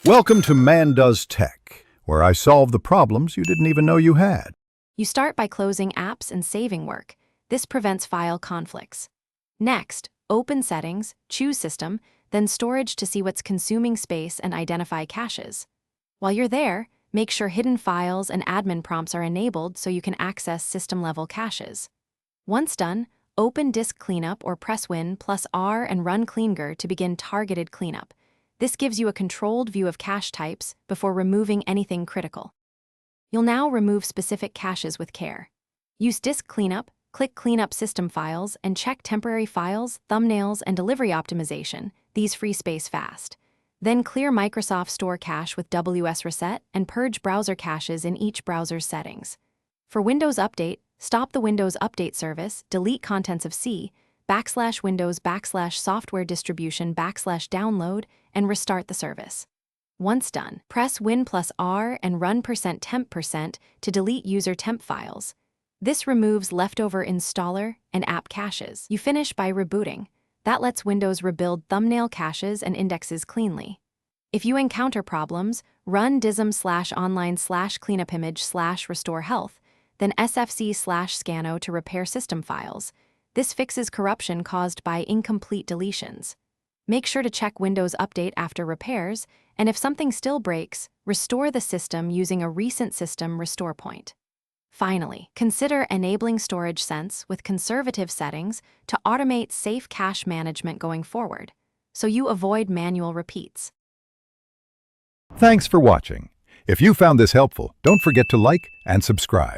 Welcome to Man Does Tech, where I solve the problems you didn't even know you had. You start by closing apps and saving work. This prevents file conflicts. Next, open Settings, choose System, then Storage to see what's consuming space and identify caches. While you're there, make sure hidden files and admin prompts are enabled so you can access system-level caches. Once done, open Disk Cleanup or press Win+R and run CleanGr to begin targeted cleanup. This gives you a controlled view of cache types before removing anything critical. You'll now remove specific caches with care. Use Disk Cleanup, click Clean Up System Files, and check Temporary Files, Thumbnails, and Delivery Optimization. These free space fast. Then clear Microsoft Store cache with WS Reset and purge browser caches in each browser's settings. For Windows Update, stop the Windows Update service, delete contents of C/Windows/software distribution/download, and restart the service. Once done, press Win+R and run %temp% to delete user temp files. This removes leftover installer and app caches. You finish by rebooting. That lets Windows rebuild thumbnail caches and indexes cleanly. If you encounter problems, run dism/online/cleanupimage/restore health, then sfc/scano to repair system files. This fixes corruption caused by incomplete deletions. Make sure to check Windows Update after repairs, and if something still breaks, restore the system using a recent system restore point. Finally, consider enabling Storage Sense with conservative settings to automate safe cache management going forward, so you avoid manual repeats. Thanks for watching. If you found this helpful, don't forget to like and subscribe.